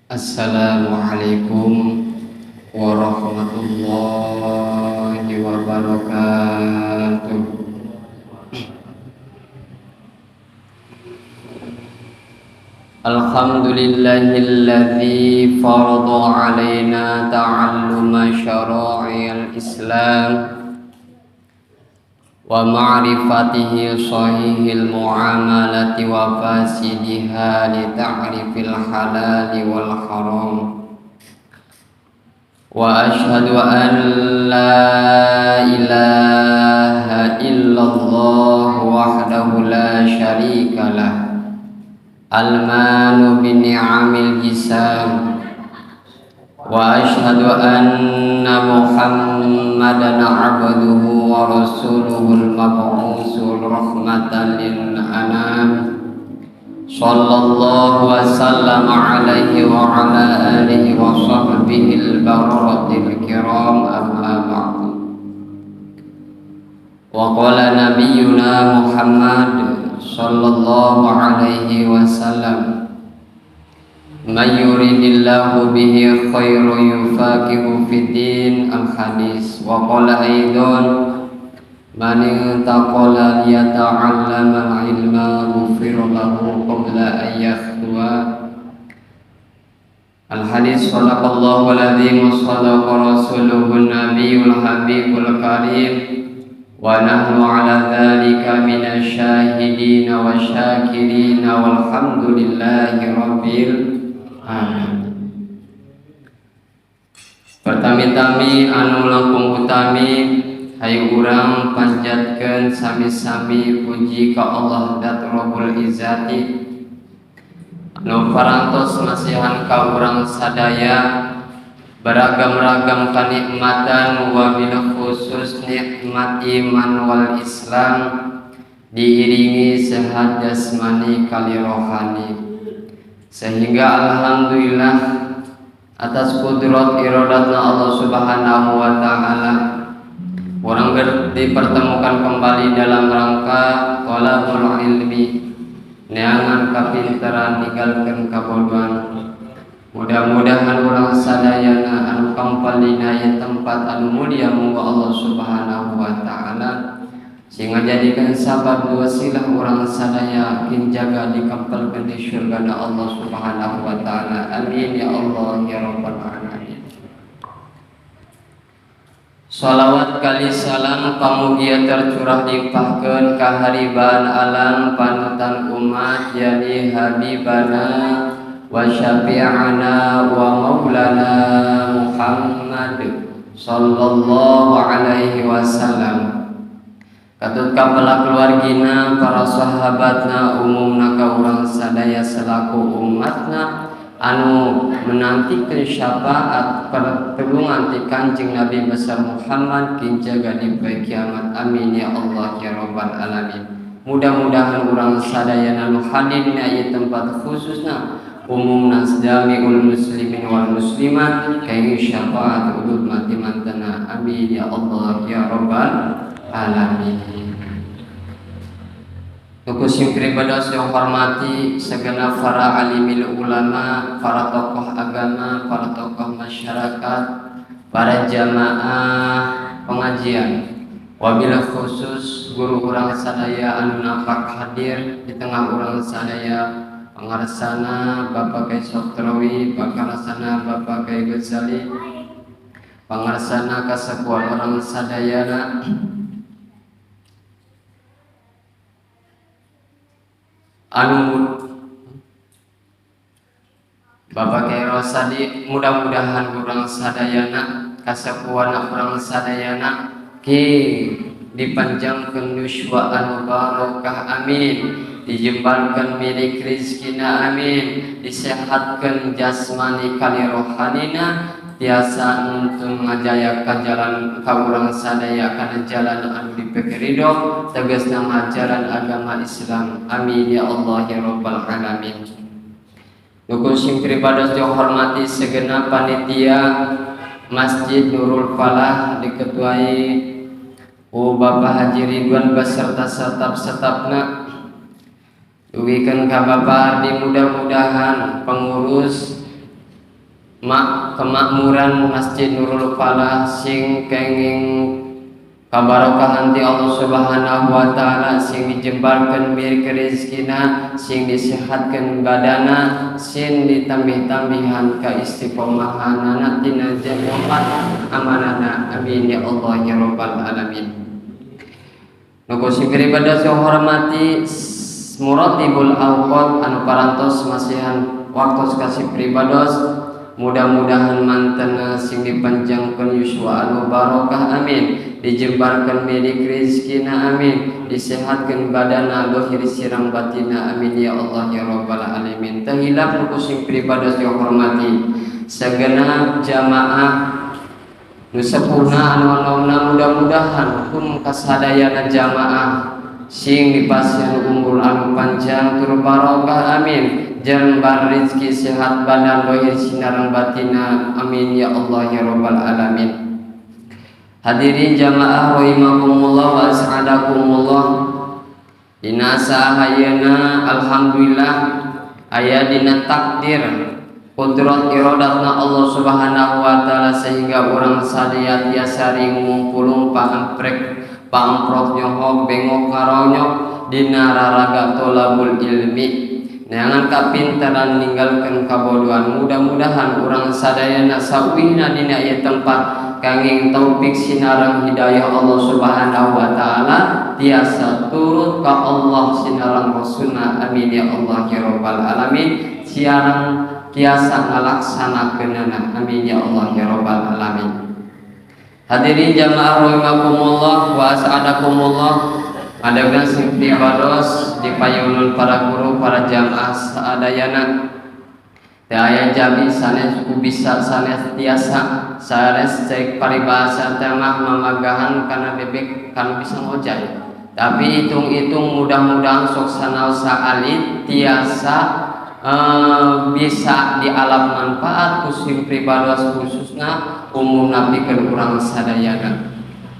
Assalamualaikum warahmatullahi wabarakatuh. Alhamdulillahilladzi farada alaina ta'alluma syara'i'il Islam wa ma'rifatihi sahihil muamalati wa fasidiha li ta'rifil halali wal haram. Wa ashhadu an la ilaha illallah wahdahu la syarika lah, al-manu bi ni'amil jisam. Wa ashhadu anna Muhammadan abduhu wa rasuluhul mab'usul rahmatan lil anam. Sallallahu wa sallam alaihi wa ala alihi wa sahbihi al-bararatil kiram, amma ba'du. Wa qala nabiyyuna Muhammad sallallahu alaihi wasallam, man yuridillahu bihi khairan yufaqihu fid din. Al-hadis. Wa qala aidan, man taqala liyata'allama al-ilma ghufira lahu qabla an yakhluwa. Al-hadis. Sadaqallahu al-azim wa sadaqa rasuluhun nabiyyul habibul karim, wa nahnu ala dhalika minasy syahidin wa syakirin walhamdulillahi rabbil alamin. Pertami-tami anu langkung utami hayu urang panjatkeun sami-sami puji ka Allah Dat Rabbul Izzati anu parantos masihan ka urang sadaya beragam-ragam kanikmatan, wabil khusus nikmat iman wal Islam, diiringi sehat jasmani kali rohani, sehingga alhamdulillah atas kudrat iradatna Allah subhanahu wa ta'ala orang dipertemukan kembali dalam rangka thalabul ilmi, neangan kapinteran ninggalkeun kabodohan. Mudah-mudahan urang sadayana anu kampalina ya tempat anu mulia muga Allah subhanahu wa ta'ala sehingga jadikan sabab wasilah urang sadaya kinjaga dikampalkeun di syurga Allah subhanahu wa ta'ala. Amin ya Allah ya rabbal alamin. Salawat kali salam pamugia tercurah limpahkeun ka hariban alam panutan umat yani habibana wa syafi'ana wa maulana Muhammad sallallahu alaihi wasallam. Katut kapela keluargina, para sahabatna, umumna ka urang sadaya selaku umatna anu menantikeun syafaat pertulungan ti Kanjeng Nabi besar Muhammad kinjaga di kiamat. Amin ya Allah ya rabbal alamin. Mudah-mudahan urang sadaya anu hadir dina ieu tempat khususna umumna jami'ul muslimin wal muslimat kaya syafaat udud mati mantana. Amin ya Allah ya rabbal alamin. Kukusim pribadi yang hormati segenap para alimil ulama, para tokoh agama, para tokoh masyarakat, para jamaah pengajian, wabil khusus guru urang sadaya anu nampak hadir di tengah urang sadaya, pangarsana Bapak Kyai Soktrawi, pangarsana Bapak Kyai Ghazali, pangarsana kasakuan orang sadayana, anu Bapak Kyai Rosadi, mudah-mudahan urang sadayana kasakuan urang sadayana ki dipanjangkeun yuswa anu barokah. Amin. Dijembarkan milik rizkina. Amin. Disehatkan jasmani kali rohanina, tiasa untuk ngajayakan jalan kaurang sadaya kana jalan anu dipekerido tegasna ajaran agama Islam. Amin ya Allah ya rabbal alamin. Nukun sing pribados dihormati segenap panitia Masjid Nurul Falah diketuai Bapak Haji Ridwan beserta setap-setapna. Dugikan ka Bapak Ardi, mudah-mudahan pengurus kemakmuran Masjid Nurul Falah sing kenging kabarokahan ti Allah Subhanahu wa taala, sing dijembarkeun mir rezekina, sing disehatkeun badana, sing ditambih-tambihan ka istiqomahanana tina jannah amanana. Amin ya Allah ya rabbal alamin. Nuku sing ibadah sing hormati muratibul awqat anu parantos masihan waktu kasih pribados, mudah-mudahan mantena sing dipanjangkeun yuswa anu barokah amin, dijembarkeun milik rezekina amin, disehatkeun badana dohir sirang batina amin ya Allah ya rabbal alamin. Teu hilap nuku sing pribados yang hormati sagenap jamaah nu sepurna anu ana mudah-mudahan hukum kasadayana jamaah sing dipasihan umur anu panjang tur barokah amin, jembar rezeki sehat badan dohir sinarang batina amin ya Allah ya rabbal alamin. Hadirin jamaah rahimakumullah wa as'adakumullah. Dina sahayeuna alhamdulillah aya dina takdir qudrat iradatna Allah Subhanahu wa taala sehingga urang sadaya tiasa ring ngumpulung pamprok nyohok bengok karonyok dina raraga tolabul ilmi neangan kapintaran ninggalkeun kabodohan. Mudah-mudahan urang sadayana sawihna dina ieu tempat kanging taufik sinarang hidayah Allah Subhanahu wa taala tiasa turut ka Allah sinarang rasulna amin ya Allah ya rabbal alamin, siarang tiasa ngalaksanakeunana amin ya Allah ya rabbal alamin. Hadirin jamaah rahimakumullah wa as'adakumullah. Adegan sing ibados dipayunun para guru para jamaah sadayana. Teu aya jabi sanes bisa sanes tiasa sanes cek paribahasa teh mah mamagahan kana bebek kana bisa ngojay. Tapi hitung-hitung mudah-mudahan sok sanaosa alit tiasa bisa di alam manfaat kusim pribados khususna umum nabi keur urang sadayana.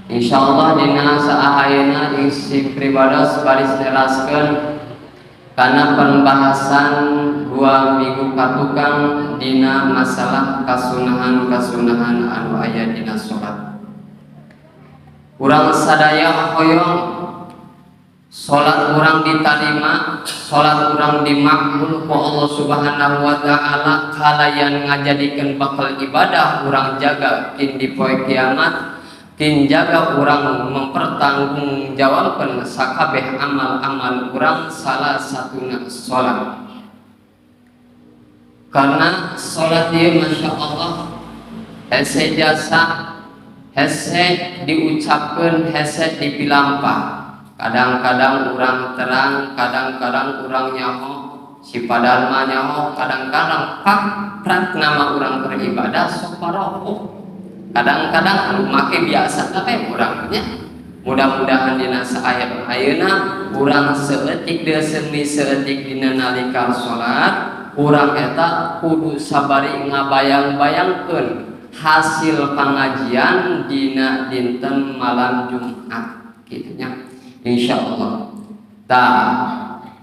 Insyaallah dina saahayeuna isi pribados baris neraskeun kana pembahasan 2 minggu katukang dina masalah kasunahan anu aya dina salat. Urang sadaya hoyong salat urang ditarima, salat urang dimakbul ku Allah Subhanahu wa taala kalayan ngajadikeun bakal ibadah urang jaga kin di poe kiamat, kin jaga urang mempertanggungjawabkeun sakabeh amal-amal urang salah satuna salat. Karena salat ieu masyaallah hese jasa, hese diucapkeun, hese dipilampah. Kadang-kadang urang terang, kadang-kadang urang nyaho, si padahal mah nyaho, kadang-kadang prak nama urang beribadah sok paroho. Kadang-kadang anu make biasa tapi urangnya. Mudah-mudahan dina saayat ayeuna urang seueutik deui seumi seueutik dina nalika salat, urang eta kudu sabari ngabayang-bayangkeun hasil pengajian dina dinten malam Jumat kitu nya. Insyaallah.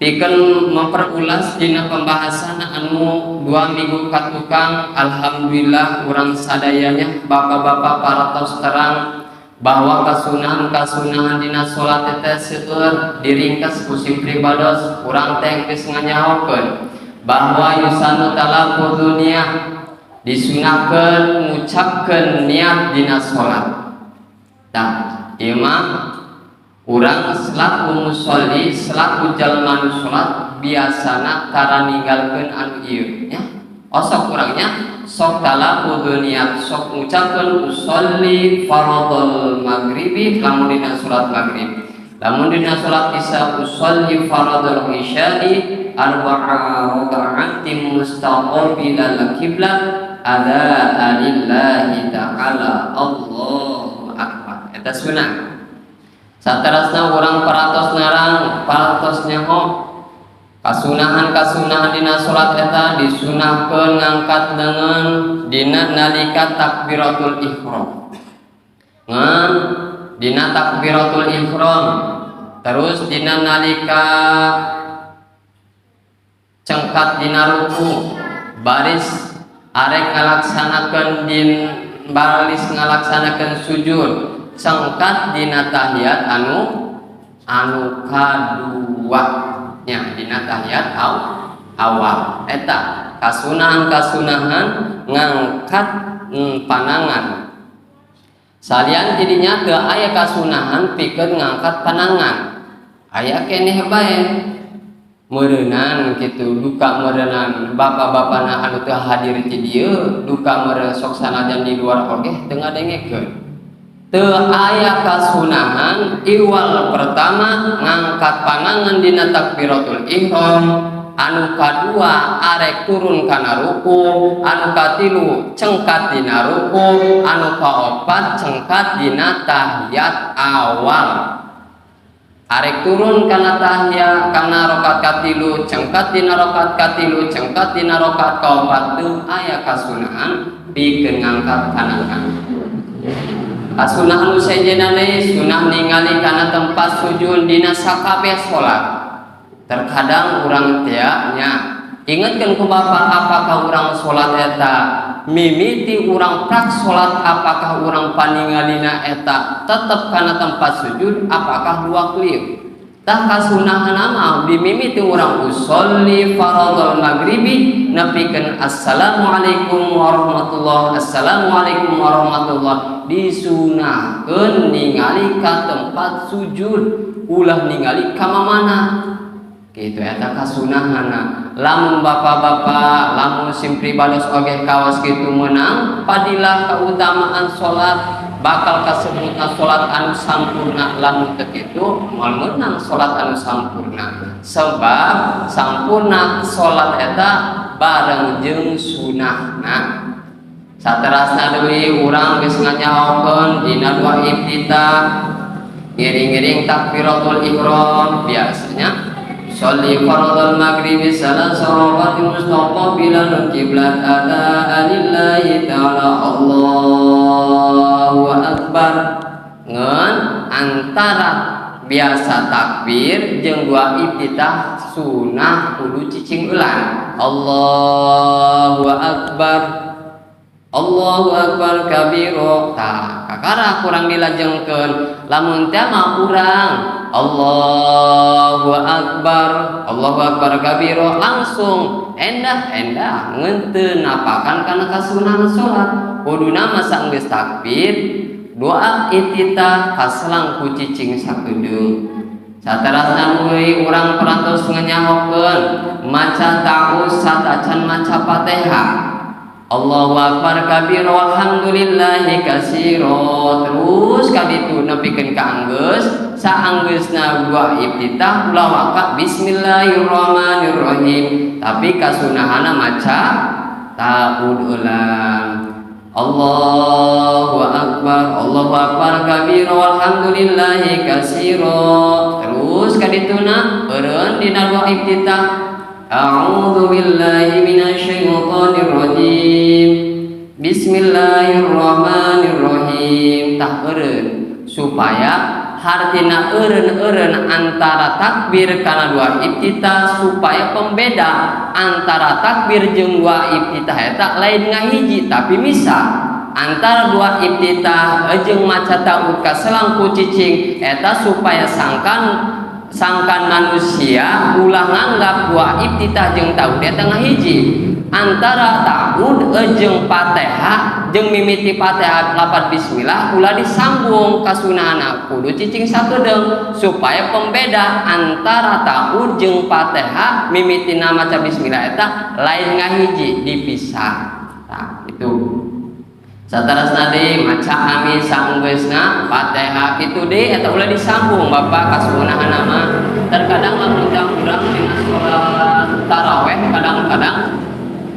Pikeun memperulas dina pembahasan anu 2 minggu katukang, alhamdulillah urang sadayanya bapak-bapak paratos terang bahwa kasunahan dina salat teh seueur diringkas ku sim pribados urang teh geus nganyahokeun bahwa yusanu talafuz niyah disunahkeun ngucapkeun niat dina salat. Ieu mah urang selaku musolli selaku jalma nu salat biasana tara ninggalkeun anu ieu nya. Osok urangnya sok talafuz niat sok ngucapkeun usolli fardhul maghribi lamun dina salat maghrib. Lamun dina salat isya usolli fardhul isya'i arba'a raka'atin mustaqbilal qiblah ada lillahi ta'ala Allahu akbar. Eta sunah. Saterasna urang paratos narang paratos nyaho kasunahan dina salat eta disunahkeun ngangkat leungeun dina nalika takbiratul ihram. Ngan dina takbiratul ihram terus dina nalika cengkat dina ruku baris arek ngalaksanakeun din balis ngalaksanakeun sujud cengkat dina tahiyat anu kadua nya dina tahiyat awal eta kasunahan ngangkat panangan salian tidinya teu aya kasunahan pikeun ngangkat panangan aya keneh bae meureunnan kitu duka meureunnan bapak-bapana anu teu hadir ti dieu duka meureun sok sanajan di luar oge teu ngadengekeun teu aya kasunahan iwal pertama ngangkat panangan dina takbiratul ihram anu kadua arek turun kana ruku anu katilu cengkat dina ruku anu kaopat cengkat dina tahiyat awal arek turun kana tahiyat kana rakaat katilu cengkat dina rakaat katilu cengkat dina rakaat kaopat teu aya kasunahan pikeun ngangkat panangan kasunahan nu sejenna sunah ningali kana tempat sujud dina sakabeh salat terkadang urang teh nya ingetkeun ku Bapak apakah urang salat eta mimiti urang prak salat apakah urang paningalina eta tetep kana tempat sujud apakah dua klieu tah kasunahan mah bimimiti urang usolli faradhul maghribi nepikeun assalamualaikum warahmatullah assalamualaikum warahmatullah disunahkeun ningali ka tempat sujud ulah ningali ka mamana kitu eta kasunahanna lamun bapak-bapak lamun simpri bados oge kawas kitu meunang padilah kautamaan salat bakal kasebutna salat anu sampurna lamun teu kitu moal meunang salat anu sampurna sebab sampurna salat eta bareng jeung sunahna saterasna deui urang geus nganyaokeun dina doa iftitah ngiring-ngiring takbiratul ihram biasanya sholli faradhal maghribi salasa rakaat mustaqbilan qiblat ada lillahi ta'ala Allahu akbar ngeun antara biasa takbir jeung dua iftitah sunah kudu cicing eulan Allahu akbar Allahu akbar kabiro tah kakara kurang dilajengkeun lamun teh mah urang Allahu akbar kabiro langsung endah ngeunteun napakan kana kasunahan salat kuduna masa geus takbir doa iftitah kaselang ku cicing sakedeung saterasna deui urang parantos nganyahokeun maca ta'awuz satacan maca Fatihah Allahu akbar kabiro walhamdulillahi katsiro terus kaditu nepikeun ka anggeus saanggeusna dua iftitah ulah waka bismillahirrahmanirrahim tapi kasunahanna maca ta'awud ulang Allahu akbar kabiro walhamdulillahi katsiro terus kadituna eureun dina dua iftitah A'udzu billahi minasyaitonir rajim. Bismillahirrahmanirrahim. Tah eureun supaya hartina eureun antara takbir kana dua iftitah supaya pembeda antara takbir jeung dua iftitah eta lain ngahiji tapi misah antara dua iftitah jeung maca ta'awud kaselang ku cicing eta supaya sangkan manusia ulah nganggap dua iftitah jeung ta'awud eta ngahiji antara ta'awud jeung Fatihah jeung mimiti Fatihah lafaz bismillah ulah disambung kasunahanna kudu cicing sakedeung supaya pembeda antara ta'awud jeung Fatihah mimitina maca bismillah eta lain ngahiji dipisah nah itu saterasna deui maca amin saenggeusna Fatihah kitu deui eta ulah disambung Bapak kasunahanna mah terkadang lamun urang dina salat tarawih kadang-kadang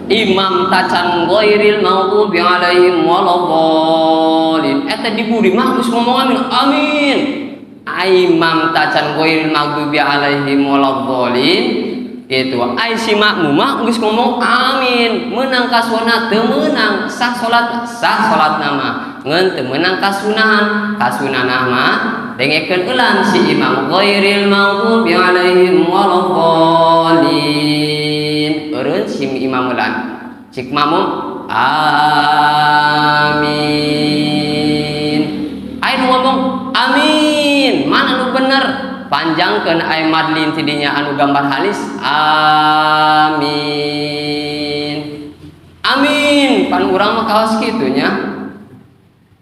imam tacan ghairil maghdubi alaihim waladdallin eta diburi mah geus ngomong amin imam tacan ghairil maghdubi alaihim waladdallin itu ai si makmum mah geus ngomong amin meunang kasuna teu meunang sah salat nama ngeun teu meunang kasunahan mah dengekeun eulan si imam ghairil maghdubi alaihim waladdallin eureun si imam eulan cik makmum amin. Ayo ngomong amin. Mana nu bener? Panjangkeun aya madlin tidinya anu gambar halis amin. Amin. Pan urang mah kaos kitu nya.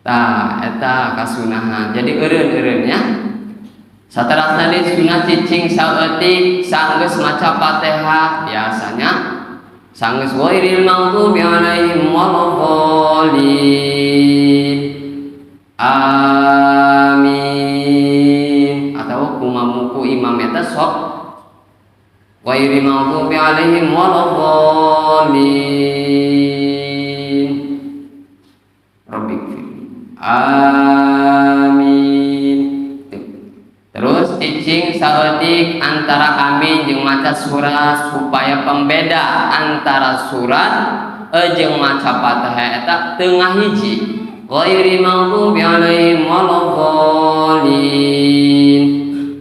Tah eta kasunahan. Jadi eureun-eureun nya. Saterasna di sunah cicing saeutik sanggeus maca Fatihah biasanya sanggeus ghairil maghdubi alaihim waladdallin. Amin. Atau kumamuku imam eta sok ghairil maghdubi alaihim waladdallin. Rabbik amin. Terus cicing saeutik antara amin jeung maca surat supaya pembeda antara surat jeung maca Fatihah eta teu ngahiji. Ghairil maghdubi alaihim waladdallin.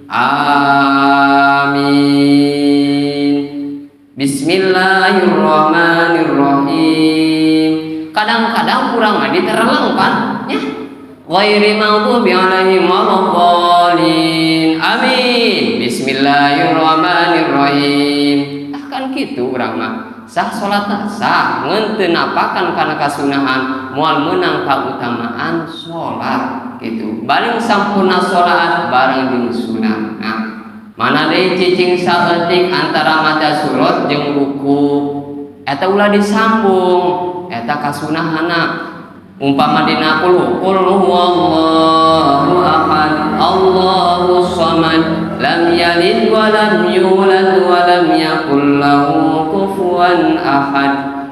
Amin. Bismillahirrahmanirrahim. Kadang-kadang kurang ditereleng kan nya. Ghairil maghdubi alaihim waladdallin. Amin. Bismillahirrahmanirrahim. Kan kitu urang mah. Sah salatna sah, ngan teu napakan kana kasunahan moal meunang kautamaan salat kitu. Bareng sampurna salat bareng jeung sunah. Nah, mana deui cicing saeutik antara maca surat jeung ruku. Eta ulah disambung, eta kasunahanna. Umpama dina qul huwallahu ahad Allahus samad lam yalid wa lam yulad wa lam yakul lahu kufuwan ahad.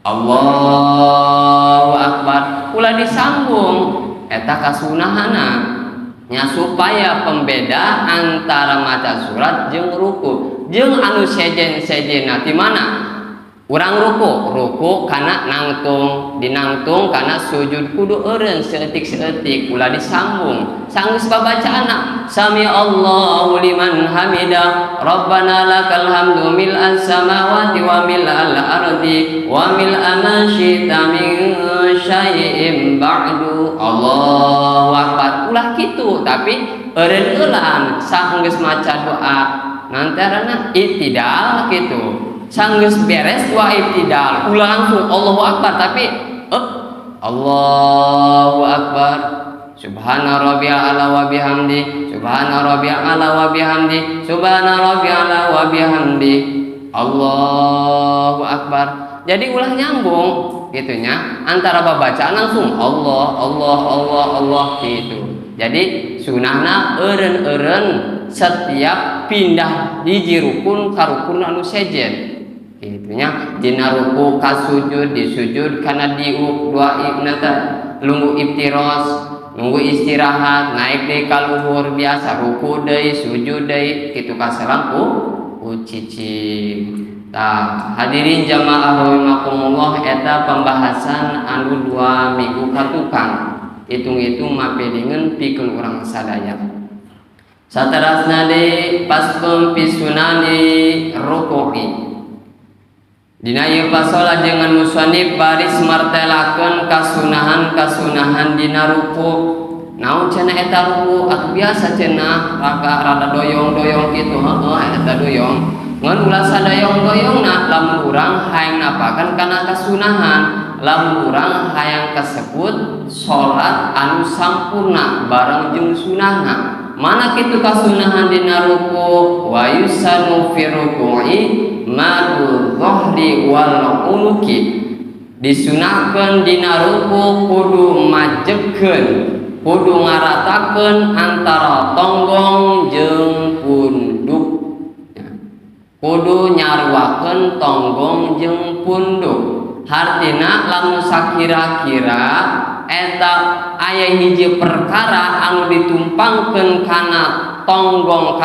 Allahu akbar ulah disambung eta kasunahanna nya supaya pembeda antara maca surat jeung ruku. Jeung anu sejen-sejenna ti mana? Urang ruku kana nangtung, dinangtung kana sujud kudu eureun seutik-seutik ulah disambung. Sanggeus babacaana sami Allahu liman hamidah Rabbana lakal hamdu mil'as samawati wa mil'al ardi wa mil'a ma syi'ta min syai'in ba'du. Allahu akbar ulah kitu tapi eureun-eulan sanggeus maca doa nantarana ittidal kitu. Sanggeus beres dua ibtidal ulah langsung Allahu akbar tapi Allahu akbar subhana rabbiyal a'la wa bihamdi subhana rabbiyal a'la wa bihamdi subhana rabbiyal a'la wa bihamdi Allahu akbar. Jadi ulah nyambung gitunya antara babacaan langsung Allah gitu. Jadi sunahna eureun-eureun setiap pindah hiji rukun ka rukun anu sejen. Gitunya dina ruku ka sujud disujud kana diuk dua ibnata lunggu iftiros nunggu istirahat naik deui ka luhur biasa ruku deui sujud deui kitu ka salam cicing. Tah hadirin jamaah rahimakumullah eta pembahasan anu 2 minggu ka tukang hitung-hitung mapelingeun pikeun urang sadaya. Saterasna deui paskeun pisunani ruku'i. Dina ieu pasola dengan musannif baris martelakeun kasunahan dina ruku. Naon cenah eta ruku? Atuh biasa cenah rada doyong-doyong kitu eta doyong. Ngan ulah sadoyong-doyongna lamun urang hayang napakan kana kasunahan, lamun urang hayang kasebut salat anu sampurna bareng jeung sunahna. Mana kitu kasunahan dina ruku? Wa yusanu fi ruku'i madu dhahri wal unuki. Disunahkeun dina ruku kudu majegkeun, kudu ngaratakeun antara tonggong jeung punduk. Kudu nyaruakeun tonggong jeung punduk. Hartina lamun sakira-kira eta aya hiji perkara anu ditumpangkeun kana tonggong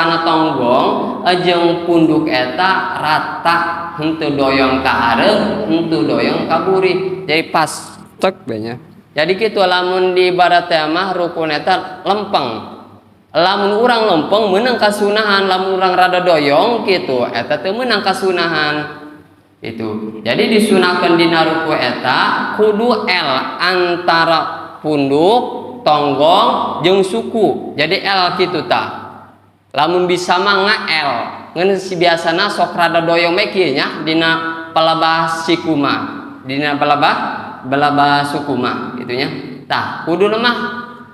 jeung punduk eta rata henteu doyong ka hareup henteu doyong ka buri jadi pas tek nya. Jadi kitu lamun di ibarat teh mah rukun eta lempeng. Lamun urang lempeng meunang kasunahan, lamun urang rada doyong kitu eta teu meunang kasunahan. Itu. Jadi disunahkeun dina ruku eta kudu L antara punduk, tonggong jeung suku. Jadi L kitu tah. Lamun bisa mah L. Ngan si biasana sok rada doyong we kieu nya dina palabah sikuma. Dina palabah sukuma gitu nya. Tah, kudu mah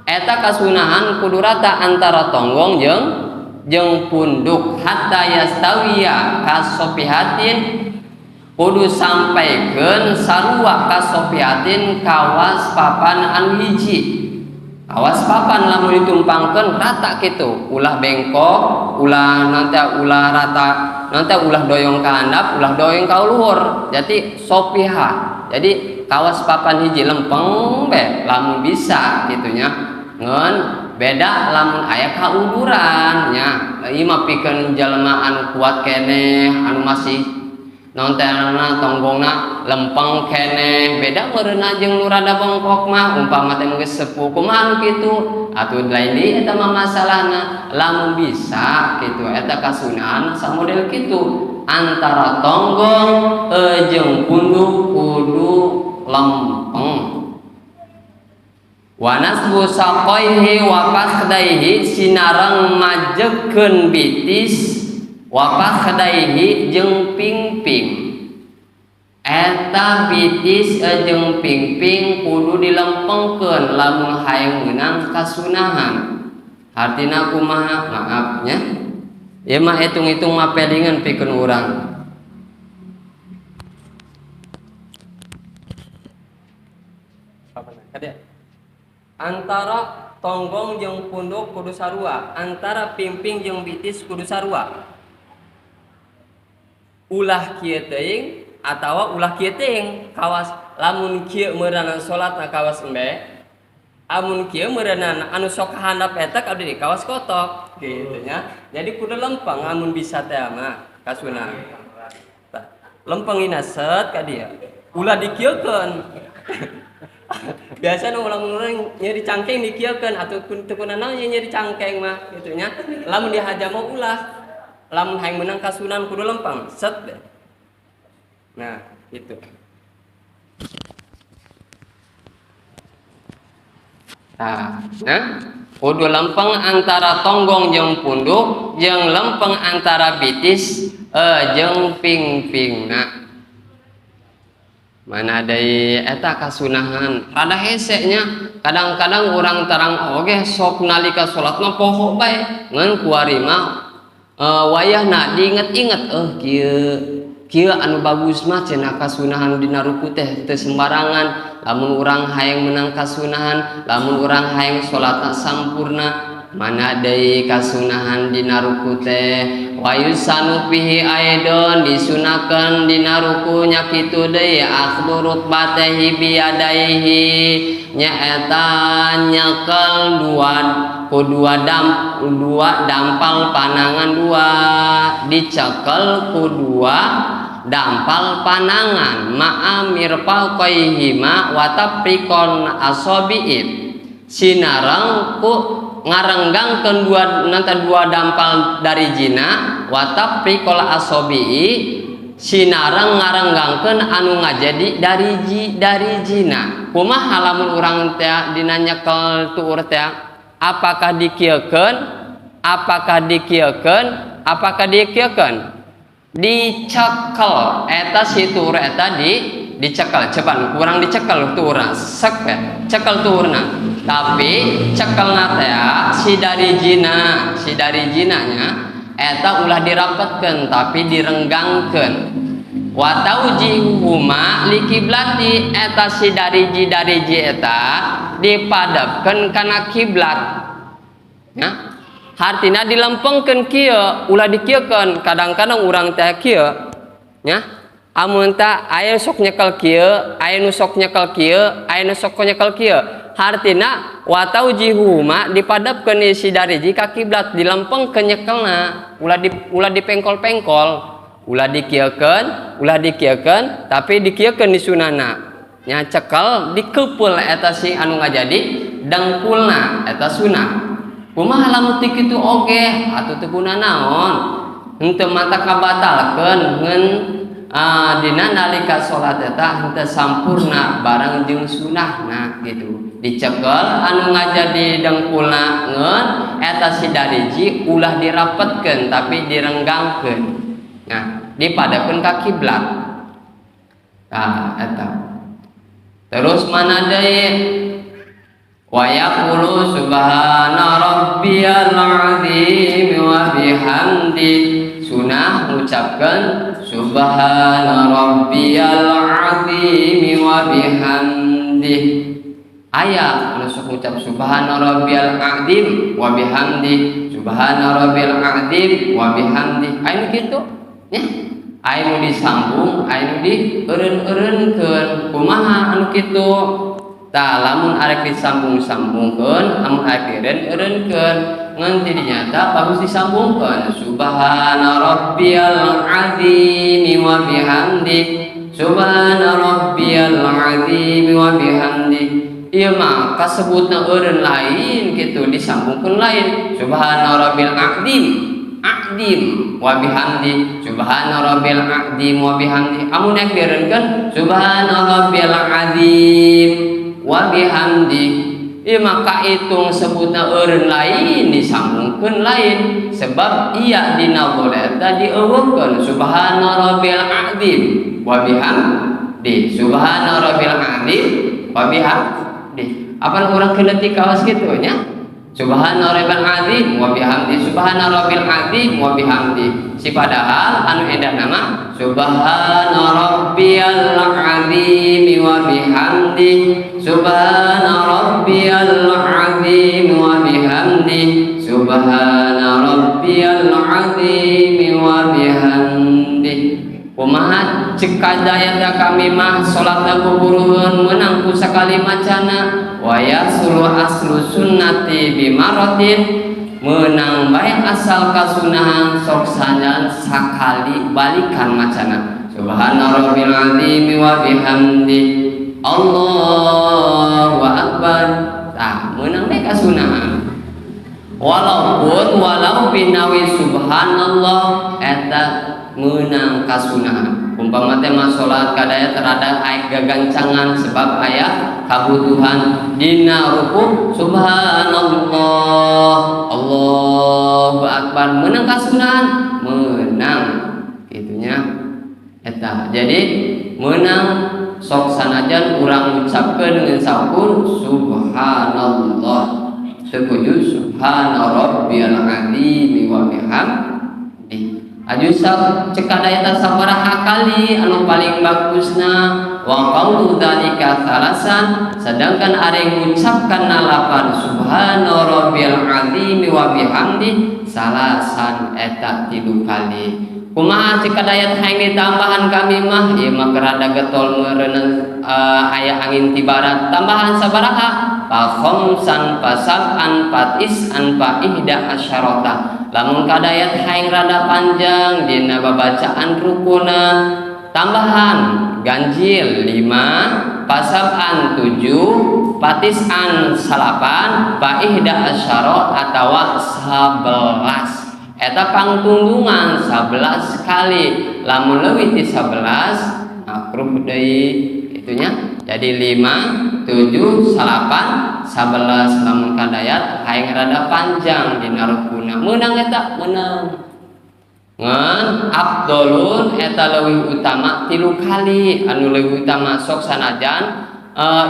eta kasunahan kudu rata antara tonggong jeung punduk hatta yastawiya kasopihatin kudu sampaikeun sarua kasopihatin kawas papan anu hiji. Kawas papan lamun ditumpangkeun rata kitu, ulah bengkok, ulah nanti ulah rata, nanti ulah doyong ka handap, ulah doyong ka luhur. Jadi sopiha. Jadi kawas papan hiji lempeng be lamun bisa gitunya. Ngan beda lamun aya kauduran nya. Ieu mah pikeun jelema anu kuat keneh, anu masih nontenana tonggongna lempeng keneh, beda meureunna jeung nu rada bengkok mah umpama teh geus sepuh kumaha anu kitu atuh lain deui eta mah masalahna. Lamun bisa kitu eta kasunahan samodel kitu antara tonggong jeung punduk kudu lempeng. Wa nasbu saqaihi wa fakhdaihi sinareng majegkeun bitis wa fakhdaihi jeung pingping. Eta bitis jeung pingping kudu dilempengkeun lamun hayang meunang kasunahan. Artina kumaha? Maaf nya. Ieu mah hitung-hitung mah pelingan pikeun urang. Antara tonggong jeung punduk kudu sarua, antara pingping jeung bitis kudu sarua. Ulah kieu teuing atawa ulah kieu teuing kawas lamun kieu meureunana salatna kawas embe, amun kieu meureunana anu sok handap eta abdi kawas kotok kitu nya. Jadi kudu lempeng amun bisa teh mah kasunahan. Lempengina set ka dieu. Ulah dikieukeun. Biasa nu ulang-ulang nyeri cangkeng dikieukeun atuh teu kunaon nyeri cangkeng mah kitu nya. Lamun dihaja mah ulah. Lamun hayang menang kasunan kudu lempeng set deh. Nah itu kudu lempeng antara tonggong jeung punduk jeung lempeng antara bitis jeung pingping. Nah mana deui eta kasunahan rada hese nya. Kadang-kadang urang tarang oge sok nalika salat mah poho bae ngan kuari mah wayahna diinget-inget kieu anu bagus mah cenah kasunahan dina ruku teh teu sembarangan. Lamun urang hayang menang kasunahan, lamun urang hayang salatna sampurna, mana deui kasunahan dina ruku teh. Wa yusanu fihi aidon disunahkeun dina ruku nya kitu deui akhdhu rutbatihi bi yadaihi nyaeta nyekel dua dampal panangan dua dicekel dua dampal panangan ma'amir palqaihima wa tapriqon asabi'ib sinareng ku ngarenggangkeun dua dampal dari jina wa tapriqol asabi'i sinareng ngarenggangkeun anu ngajadi dari jina. Kumaha lamun urang teh dina nyekel tuur teh apakah dikieukeun dicekel eta si tuur eta dicekel cepan kurang dicekel tuurna sek cekel tuurna tapi cekelna teh si dari jinanya eta ulah dirapetkeun tapi direnggangkeun. Wa taujihuhuma likiblati eta si dariji eta dipadepkeun kana kiblat nya. Hartina dilempengkeun kieu ulah dikieukeun. Kadang-kadang urang teh kieu nya amun teh aya sok nyekel kieu aya nu sok nyekel kieu aya nu sok nyekel kieu. Hartina wa taujihuhuma dipadepkeun si dariji ka kiblat dilempengkeun nyekelna ulah dipengkol-pengkol. Ulah dikieukeun tapi dikieukeun di sunana nya cekel dikeupul eta si anu ngajadi dengkulna eta sunah. Kumaha lamun teu kitu oge atuh teu guna naon henteu mata kabatalkeun ngeun dina nalika salat eta henteu sampurna barang jeung sunahna gitu. Dicekel anu ngajadi dengkulna ngeun eta si dariji ulah dirapetkeun tapi direnggangkeun. Nah, dipadekeun ka kiblat. Nah, eta. Terus mana deui? Wa yaqulu subhana rabbiyal azim wa bihamdi. Sunah mengucapkan subhana rabbiyal azim wa bihamdi. Aya anu sok ngucap subhana rabbiyal azim wa bihamdi. Subhana rabbiyal azim wa bihamdi. Aya kitu nya. Aya nu disambung, aya nu dieureun-eureunkeun. Kumaha anu kitu? Tah lamun arek disambung-sambungkeun, amun arek dieureun-eureunkeun, ngan tidinya tah bagus disambungkeun. Subhana rabbiyal azim wa bihamdi. Subhana rabbiyal azim wa bihamdi. Ieu mah kasebutna eureun lain kitu disambungkeun lain. Subhana rabbil azim wa bihamdi. Subhana rabbil azim wa bihamdi. Amun nek dieureunkeun subhana rabbil azim wa bihamdi. Ieu mah kaitung sebutna eureun lain disambungkeun lain sebab iya dina boleh eta dieuweuhkeun subhana rabbil azim wa bihamdi. Subhana rabbil azim wa bihamdi. Apa urang keleutik kawas kitu nya? Subhana rabbil azim wa bihamdi. Subhana rabbil azim wa bihamdi. Si padahal anu edah nama subhana rabbiyal azim wa bihamdi. Subhana rabbiyal azim wa bihamdi. Subhana rabbiyal azim wa bihamdi. Kumaha cek kadayana kami mah salatna kuburuheun meunang ku sakali macana wa yasulu aslu sunnati bimaratin meunang bae asal kasunahan sok sajan sakali balikan macana. Subhana rabbil azim wa bihamdi. Allahu akbar. Tah meunang bae kasunahan. Walau binawi subhanallah eta meunang kasunahan. Umpama teh mah salat kadaya terada aya gagancangan sebab aya kabutuhan dina ruku subhanallah Allahu akbar meunang kasunahan meunang kitunya eta. Jadi meunang sok sanajan urang ngucapkeun dengan sakur subhanallah setuju subhana rabbiyal azim wa bihamdi. Ajusak cekadaya ta sabaraha kali anu paling bagusna wa qaulu dzalika salasan sedangkan are ngucapkan lafaz subhana rabbiyal azim wa bihamdi salasan eta 3 kali. Kumaha cekadaya hayang ditambahan kami mah ieu mah rada getol meureun aya angin ti barat tambahan sabaraha fa khamsan fa sab'an fa tis'an fa ihda asyarata. Lamun kadayat hayang rada panjang dina babacaan rukuna tambahan ganjil 5 pasab'an 7 patis'an 8 fa ihda asyara atawa 11 eta pangtunggungan 11 kali. Lamun leuwih ti 11 makruh deui itunya. Jadi 5 7 8 11 lamun kadayat hayang rada panjang dina rukuna meunang eta meunang. Ngan afdolun eta leuwih utama 3 kali. Anu leuwih utama sok sanajan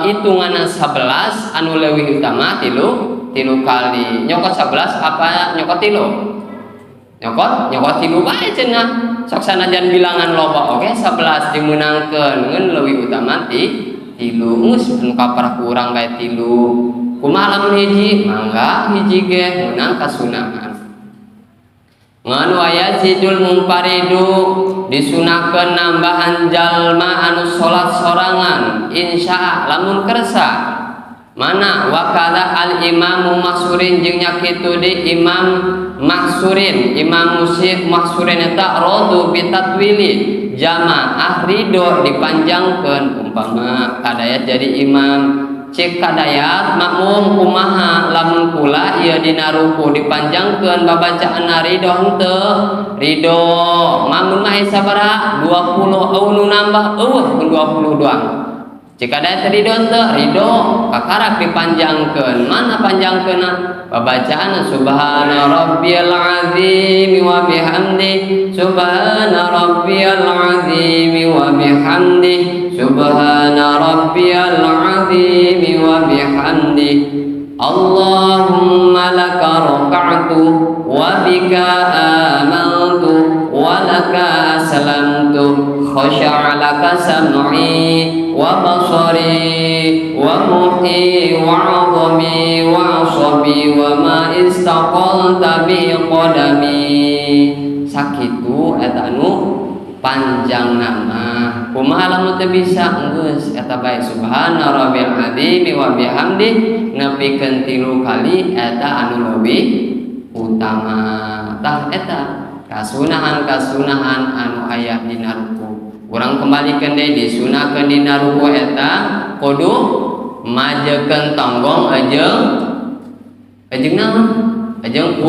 hitunganna 11 anu leuwih utama 3 kali. Nyokot 11 apa nyokot 3? Nyokot 3 bae cenah. Sok sanajan bilangan loba oge 11 dimeunangkeun ngeun leuwih utama 3 geus anu kaparah kurang kae 3. Kumaha lamun hiji? Mangga hiji ge meunang kasunahan. Ngan wa yazidul munfaridu disunahkeun nambahan jalma anu salat sorangan insya lamun kersa. Mana wakala al imamu maksurin jeung nya kitu di imam maksurin imam musik maksurin eta radu bitatwili jamaah ridho dipanjangkeun umpama kadaya jadi imam cek kadayat makmum kumaha lamun kula ieu dina ruku dipanjangkeun babacaan ridho henteu ridho makmum mah sabaraha 20 nu nambah 20 doang cek kadayat ridho henteu ridho kakarak dipanjangkeun mana panjangkeunna babacaan subhana rabbiyal azim wa bihamdi subhana rabbiyal azim wa bihamdi subhana rabbiyal azim wa bihamdi Allahumma laka raka'tu wa bika amantu wa laka aslamtu khasha'a laka sam'i wa basari wa muhi wa 'azami wa 'asabi wa ma istaqalta bi qadami sakitu eta anu panjang nama kumaha lamun teu bisa geus eta bae subhana rabbil azim wa bihamdi nepikeun 3 kali eta anu leuwih utama tah eta kasunahan anu aya dina ruku urang kembalikeun deui disunahkeun dina ruku eta kudu majekeun tonggong ajeung naon ajeung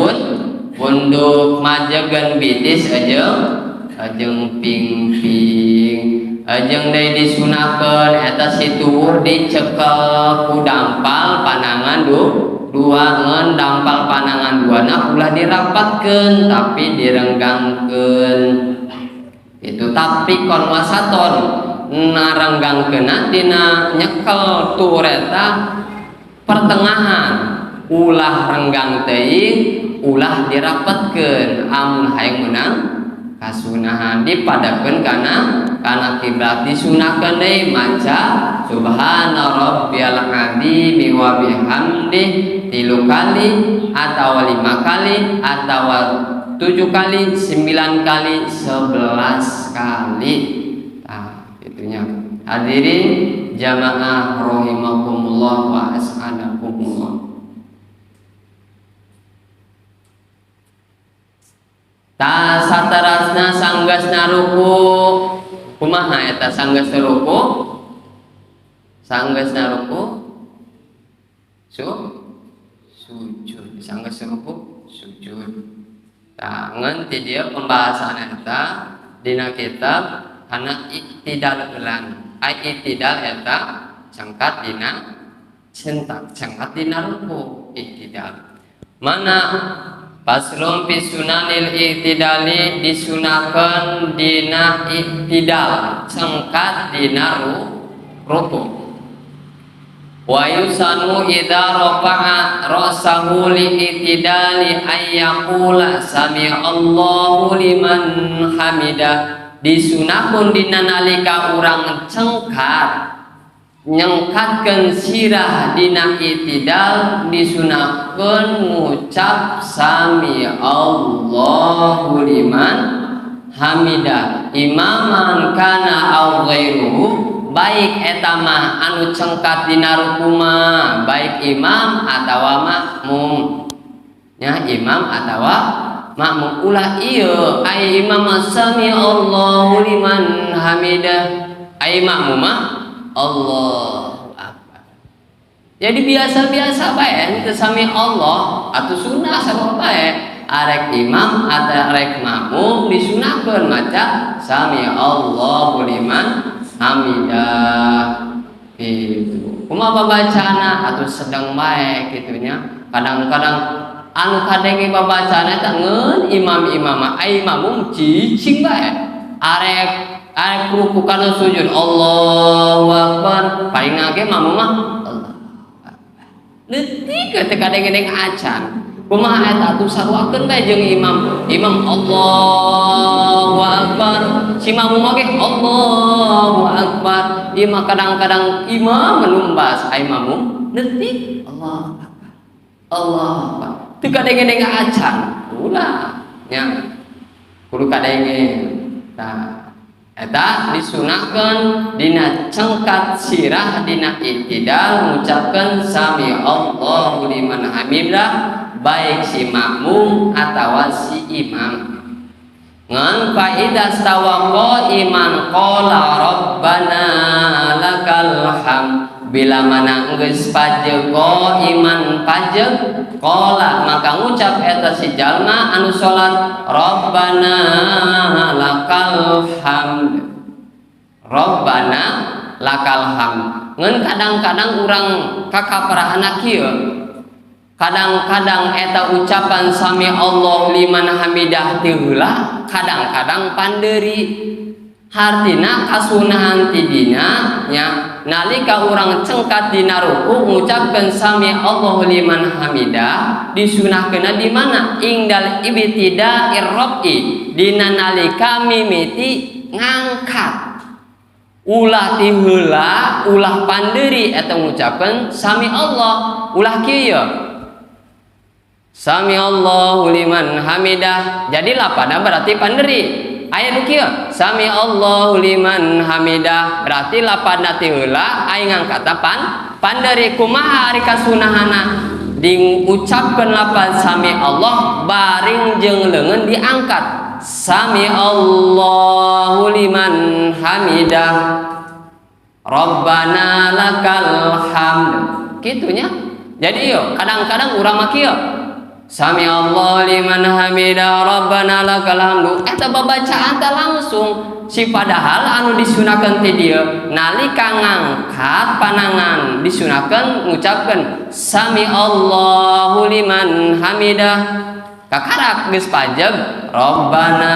punduk majekeun bitis ajeung pingping ajeung deui disunahkeun eta situwur dicekel ku dampal panangan dua ngeun dampal panangan duana ulah dirapatkeun tapi direnggangkeun itu tapi kon wasaton narenggangkeunna dina nyekel tur eta pertengahan ulah renggang teuing ulah dirapetkeun amun hayang meunang kasunahan dipadakeun kana kiblat disunahkeun deui maca subhana rabbiyal azim wa bihamdi 3 kali atawa 5 kali atawa 7 kali 9 kali 11 kali nah itunya hadirin jamaah rahimakumullah wa as'adakumullah ta saterasna sanggasna ruku kumaha eta sanggasna ruku sujud sanggasna ruku sujud tangan ti dieu pembahasan eta dina kitab kana iktidal ulang iktidal eta cangkat dina cangkat dina ruku iktidal mana Faslun fi sunanil iktidali disunahkeun dina iktidal cengkat dina ruku wa yusanu idza rafa'a ra'sahu li iktidali ayyaqula sami'allahu liman hamidah disunahkeun dina nalika urang cengkat nyengkatkeun sirah dina iktidal disunahkeun ngucap sami Allahu liman hamidah imaman kana au ghairuhu baik eta mah anu cengkat dina ruku mah baik imam atawa makmum nya imam atawa makmum ulah ieu ai imam sami Allahu liman hamidah ai makmum mah Allahu Akbar. Jadi biasa-biasa bae teu sami Allah atuh sunah sarua bae. Arek imam atau arek makmum disunahkeun maca sami Allahu liman hamidah. Gitu. Kumaha babacana atuh sedeng bae kitunya. Kadang-kadang anu kadenge babacana eta ngeun imam-imam ai makmum cicing bae. Arek ruku kana sujud Allahu Akbar paling ngage makmum mah Allah leutik teh kadeng-kadeng acan kumaha eta atuh saruakeun bae jeung imam Allahu Akbar si makmum mah ge Allahu Akbar ieu mah kadang-kadang imam menumbas ai makmum leutik Allahu Akbar Allahu Akbar teu kadeng-kadeng acan ulah nya kudu kadenge tah eta disunahkeun dina cengkat sirah dina iktidal ngucapkeun sami Allahu liman hamidah baik si makmum atawa si imam ngan faidah stawa iman qala rabbana lakal hamd bila mana geus pajeg iman pajeg qala maka ngucap eta si jalma anu salat rabbana lakal hamd rabbana lakal hamd ngan kadang-kadang urang kakaparahana kieu kadang-kadang eta ucapan sami Allah liman hamidah teu heula kadang-kadang panderi hartina kasunahan ti dina nya nalika urang cengkat dina ruku ngucapkeun sami Allah liman hamidah disunahkeunna di mana ingdal ibtida'ir rafi dina nalika mimiti ngangkat ulah ti heula ulah panderi eta ngucapkeun sami Allah ulah kieu sami Allahu liman hamidah jadi lapada berarti panderi aya nu kieu sami Allahu liman hamidah berarti lapada ti heula aya ngangkatapan panderi kumaha ari kasunahana diucapkeun lapan sami Allah baring jeung leungeun diangkat sami Allahu liman hamidah rabbana lakal hamd kitunya jadi yo kadang-kadang urang mah kieu sami Allah liman hamidah rabbana lakal hamdu eta babacaan teh langsung si padahal anu disunahkeun ti dieu nalika ngangkat panangan disunahkeun ngucapkeun sami Allahu liman hamidah kakarak geus pajeg rabbana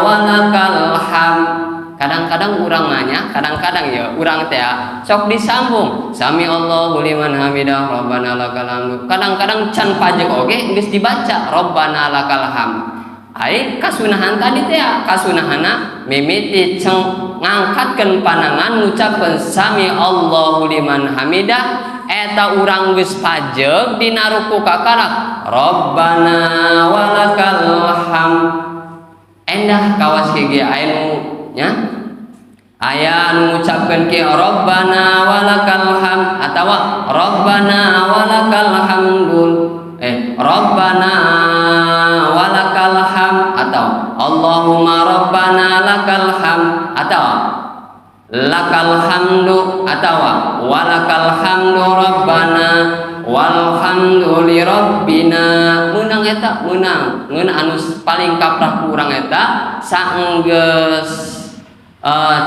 walakal hamd kadang-kadang urang nanya kadang-kadang ya urang teh sok disambung sami Allahu liman hamidah rabbana lakal hamd kadang-kadang can pajeg oge geus dibaca rabbana lakal hamd ai kasunahan tadi teh kasunahanna mimiti ngangkatkeun panangan ngucapkeun sami Allahu liman hamidah eta urang geus pajeg dina ruku kakarak rabbana walakal hamd endah kawas hiji anu nya aya anu ngucapkeun ki rabbana walakal hamd atawa rabbana walakal hamdul rabbana walakal hamd atau Allahumma rabbana lakal hamd atau lakal hamdu atawa walakal hamdu rabbana walhamdu li rabbina meunang eta meunang ngeun anu paling kaprah urang eta saenggeus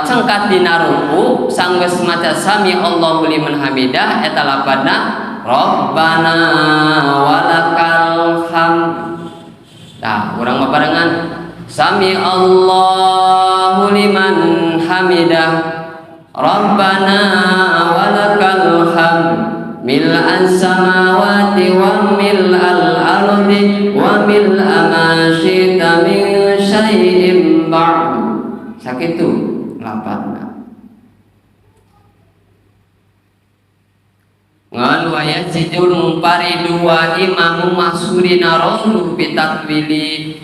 cengkat dina ruku sanggeus maca sami Allahu liman hamidah eta lapadna rabbana walakal hamd tah urang babarengan sami Allahu liman hamidah rabbana walakal hamd mil'an samawati wa mil'al ardi wa mil'a ma syi'ta min syai'in ba'd sakitu lapadna ngan waya sijul mumpari dua imam mahsurina rasul bitakwili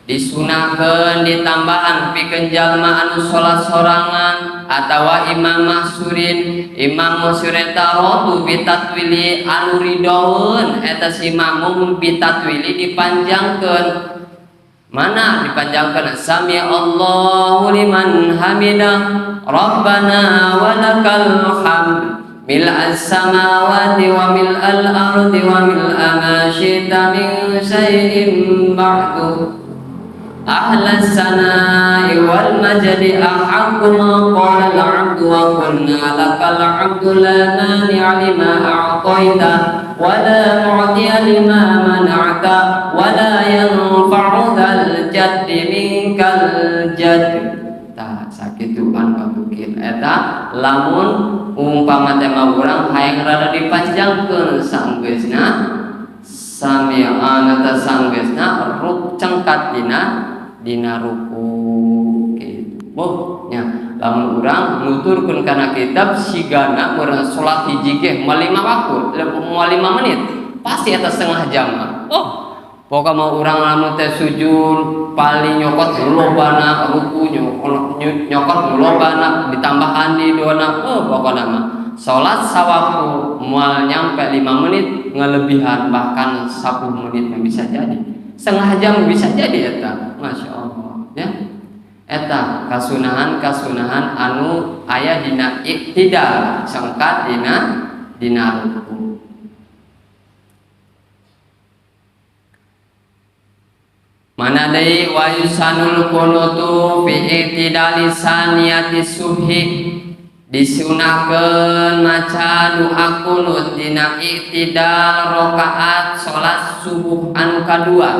disunahkeun ditambahan pikeun jalma anu salat sorangan atawa imam mahsurin eta rasul bitakwili anu ridaeun eta si makmum bitakwili dipanjangkeun mana dipanjangkeun sami Allahu liman hamidah rabbana walakal hamd mil'as samawati wa mil'al ardi wa mil'a ma syi'ta min syai'in ba'du ahlas sana'i wal majdi ahaqqu ma qala al-'abdu wa qulna lakal 'abdu la mani'a lima a'taita wa la mu'tiya lima mana'ta wa la yanfa'u dzal jaddi minkal jadd tah sakitu an kabukir eta lamun umpama teh mah urang hayang rada dipanjangkeun sanggeusna sami'an eta sanggeusna ruk cengkat dina ruku kitu boh nya lamun urang nuturkeun kana kitab sigana urang salat hiji ge moal 5 waktu moal 5 menit pasti eta setengah jam oh pokoknya mau urang lamun teh sujud paling nyokot lobana ruku nyokot lobana ditambahan di doana pokoknya mah salat sawaktu moal nyampe 5 menit ngelebihan bahkan 10 menit bisa jadi setengah jam bisa jadi eta masya Allah ya. Eta kasunahan anu aya dina iktidal sangkat dina ruku. Mana deui wa yusanul qunutu fi iktidali saniyati subhi, disunahkeun maca doa kunut dina iktidal rakaat salat subuh anu kadua,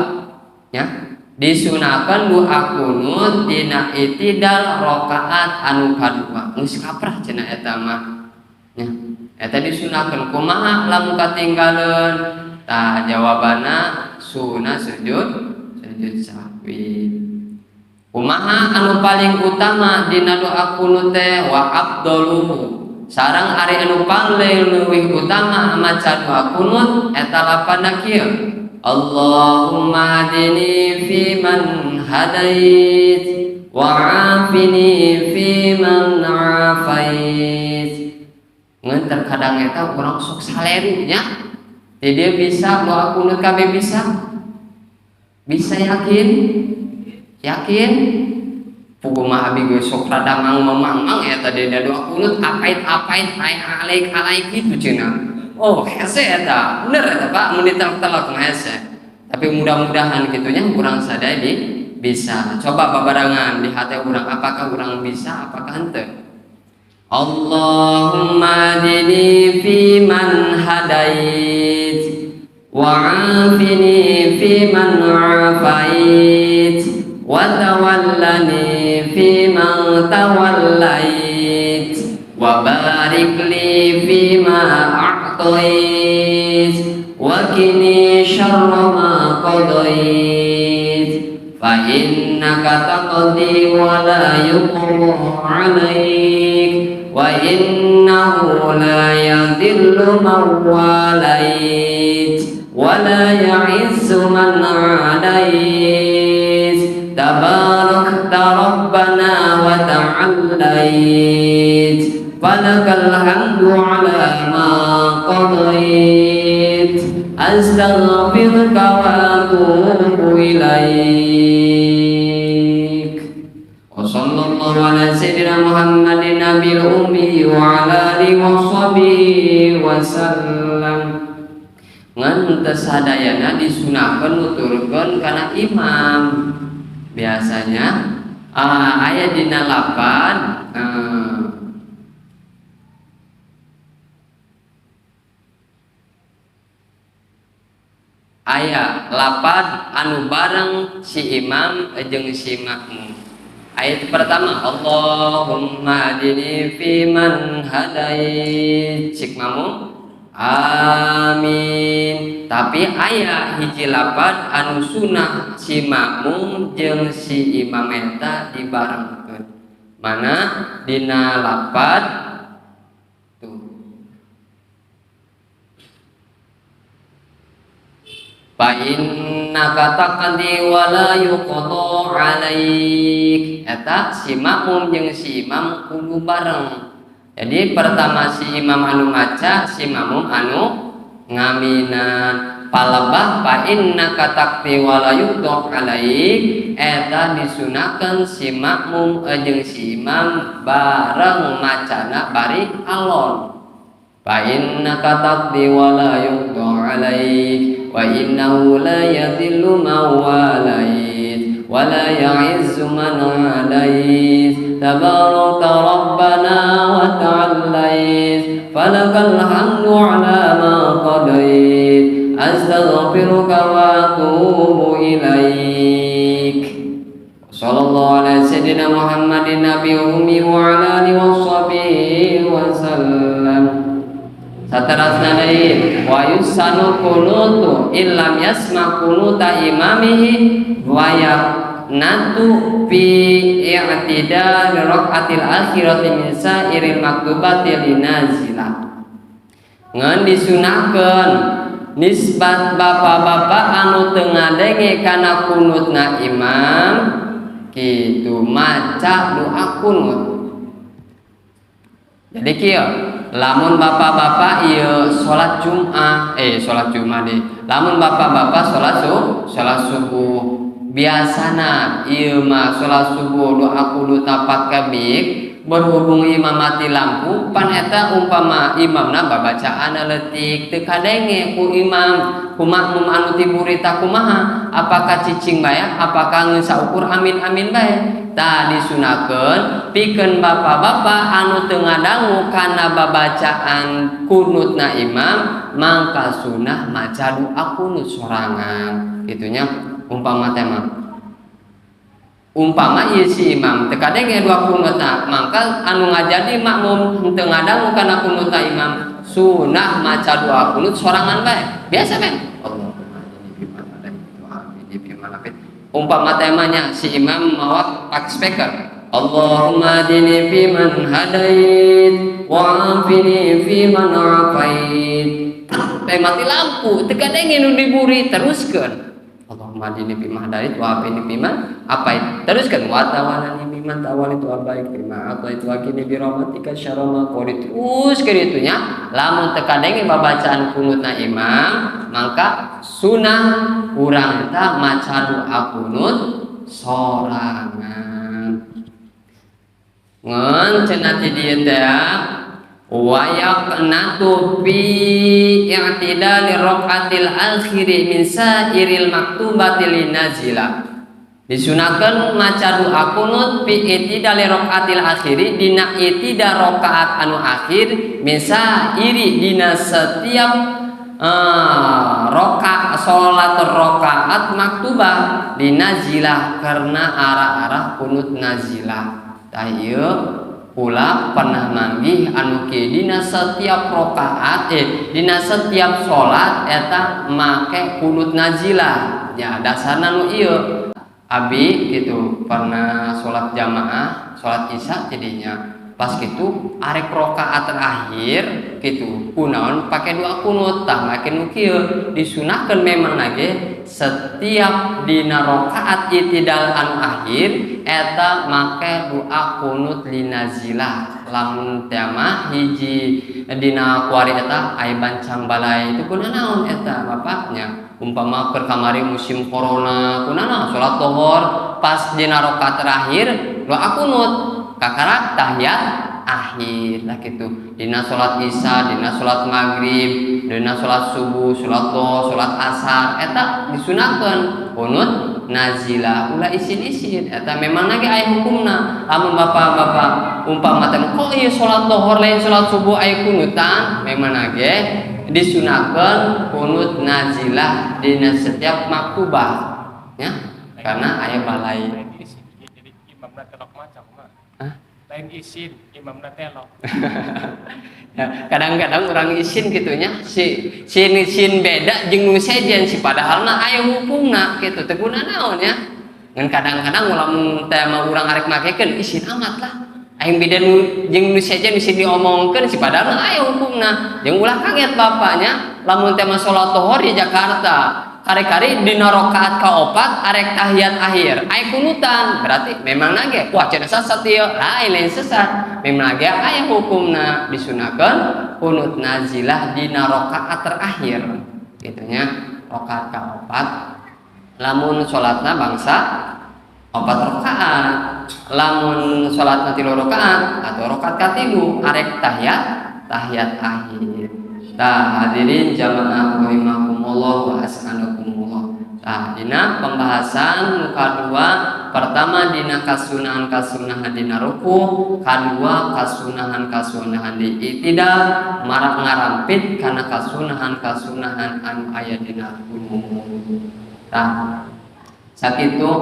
ya. Disunahkan doa kunut dina iktidal rakaat anu kadua. Geus kaprah cenah eta mah. Ya. Eta disunahkeun kumaha lamun katinggaleun? Tah jawabana sunah sujud sahwi. Kumaha anu paling utama dina doa kunut teh? Wa afdaluhu, sareng ari anu paling leuwih utama maca doa kunut eta lapana kieu. Allahumma hadini fi man hadait wa afini fi man afait. Ngan terkadang eta urang sok saleru nya. Dia bisa doa kunut kabeh bisa? Bisa yakin? Yakin? Pukuma abi geus sok rada mang eta dina doa kunut apait-apait alaik kitu cenah. Oh, hese eta. Bener eta Pak, mun ditelak-telak hese. Tapi mudah-mudahan kitunya kurang sadaya bisa. Coba babarangan di hati urang, apakah urang bisa apakah henteu? Allahumma hadini fi man hadait wa afini fi man afait wa tawallani fi man tawallait wa barik li fi ma a'tait wa qini syarra ma qadait fa innaka taqdi wa la yuqda 'alaik wa innahu la yadhillu man walait wa la ya'izzu man 'adait tabarakta rabbana wa ta'allait falakal hamdu 'ala ma qadait astaghfiruka wa atubu ilaik. Wa sallallahu ala sayyidina Muhammadin nabiyil ummi wa ala alihi washabihi wasallam. Ngan teu sadayana disunahkeun nuturkeun kana imam. Biasanya aya dina lapan aya lapan anu bareng si imam jeung si makmum. Ayat pertama Allahumma hadini fi man hadait, cik makmum amin. Tapi aya hiji lapan anu sunah si makmum jeung si imam eta dibarengkeun. Mana dina lapan fa innaka taqdi wa la yuqda 'alaik. Eta si makmum jeung si imam kudu bareng. Jadi pertama si imam anu maca, si makmum anu ngaminan. Palebah fa innaka taqdi wa la yuqda 'alaik, eta disunahkeun si makmum jeung si imam bareng macana bari alon. Fa innaka taqdi wa la yuqda 'alaik wa innahu la yadhillu man walait wa la ya'izzu man 'adait tabarakta rabbana wa ta'allait falakal hamdu 'ala ma qadait astaghfiruka wa atubu ilaik. Sallallahu ala sayyidina Muhammadin nabiyil ummi wa ala alihi washabihi wasallam. Saterasna deui wa yusanu qunutu illam yasma qunuta imamihi wa yaqnatu fi i'tidal rakaatil akhirati min sa'iril maktubati linazila. Ngan disunahkeun nisbat bapak-bapak anu teu ngadenge kana kunutna imam kitu maca doa kunut. Jadi kieu lamun bapak-bapak ieu salat Jumat, salat Jumat deh. Lamun bapak-bapak salat subuh biasana ieu mah salat subuh doa kudu tapat kabik berhubung imam mati lampu pan eta umpama imamna babacaan leutik teu kadenge ku imam ku makmum anu tiburita kumaha apakah cicing bae apakah geus saukur amin amin bae tah disunahkeun pikeun bapak-bapak anu teu ngadangu kana babacaan kunutna imam mangka sunah maca doa kunut sorangan gitunya umpama ieu si imam teu kadenge dua kunutna mangka anu ngajadi makmum teu ngadangu kana kunutna imam sunah maca doa kunut sorangan bae biasa men umpama temanya si imam mawa pak speaker Allahumma dini fi man hadait wa afini fi man afait mati lampu teu kadenge nu diburi teruskeun Allahumma dini fi man hadait wa afini fi man afait teruskeun wa tawallani fi man tawallit wa baik fi ma atait wa qini bi rahmatika syarra ma qadait terus kiritunya lamun teu kadenge babacaan kunutna imam mangka sunah urang teh maca doa kunut sorangan ngan cenah ti dieu teh wa yaqnatu fi i'tidal raqatil akhir min sairil maktubati linazila disunahkeun maca doa kunut fi i'tidal raqatil akhir dina i'tidal rakaat anu akhir min sairi dina setiap sholat rakaat maktubah di nazilah karena arah-arah kunut nazilah tah ieu ulah pernah manggih anu kieu dina setiap rakaat dina setiap sholat eta make kunut nazilah ya dasarna nu ieu abi gitu pernah sholat jamaah sholat isya jadinya pas gitu arek rakaat terakhir gitu kunaon pakai doa kunut tah make nu kieu disunahkeun memang lagi setiap dina rakaat itidal anu akhir eta make doa kunut linazilah lamun teh mah hiji dina kuari eta aya bancang balai itu kunaon eta bapaknya umpama keur kamari musim corona kunaon salat zuhur pas dina rakaat terakhir doa kunut kakarak tahiyat akhir lah gitu dina sholat isya dina sholat maghrib dina sholat subuh sholat duha sholat asar eta disunahkeun kunut nazilah ulah isin-isin eta memang lagi aya hukumna lamun bapak-bapak umpama teh kok ieu sholat duhur lain sholat subuh aya kunutan memang lagi disunahkeun kunut nazilah dina setiap maktubah ya karena aya balai lain isin imam telok ya, kadang-kadang orang isin gitunya sin beda jeung nu sejen si padahal na aya hukumna kitu teu guna naon ya ngan kadang-kadang lamun teh mah urang arek makekeun isin amat lah aing beda nu jeung nu sejen bisa diomongkeun si padahal na aya hukumna jeung ulah kaget bapaknya lamun teh mah salat zuhur di Jakarta kari-kari dina rakaat kaopat arek tahiyat akhir aya kunutan berarti memang nage wah cenah sesat ieu lain sesat memang nage aya hukumna disunahkeun kunut nazilah dina rakaat terakhir gitunya rakaat kaopat lamun salatna bangsa 4 rakaat lamun salatna 3 rakaat atau rakaat katilu arek tahiyat akhir. Tah hadirin jamaah rahimakumullah wa as'alakumullah. Tah dina pembahasan kadua pertama dina kasunahan dina ruku, kadua kasunahan di i'tidal marak ngarampit kana kasunahan anu aya dina ruku. Tah sakitu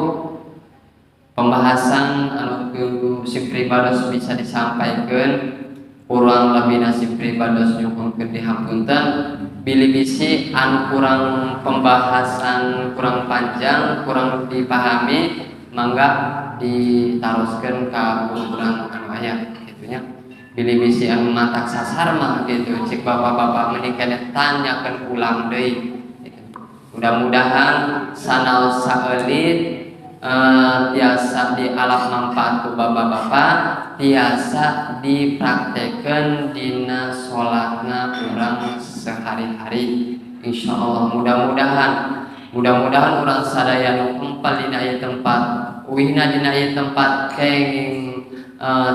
pembahasan anu sing pribados bisa disampaikan kurang lebih nasib pribados nyukunkeun dihampunten bilih bisi anu kurang pembahasan kurang panjang kurang dipahami mangga ditaroskeun ka urang anu aya gitunya bilih bisi anu matak sasar mah gitu cik bapak-bapak meuni keneh tanyakeun ulang deui gitu. Mudah-mudahan sanaos saeulit tiasa di alam manfaat ku bapak-bapak tiasa dipraktekeun dina sholatna urang sehari-hari insyaallah mudah-mudahan Mudah-mudahan orang sadaya nu empal dina ieu tempat, uihna dina ieu tempat kenging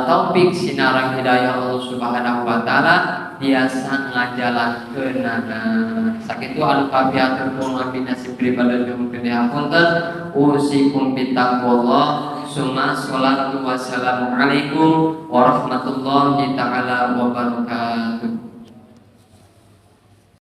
taufik sinarang hidayah Allah Subhanahu wa taala biasa ngajalankeunana. Sakitu anu kabiatur abdi nasib pribadi gede hapunten usikum bitaqwallah summa sholatu wassalamu alaikum warahmatullahi taala wabarakatuh.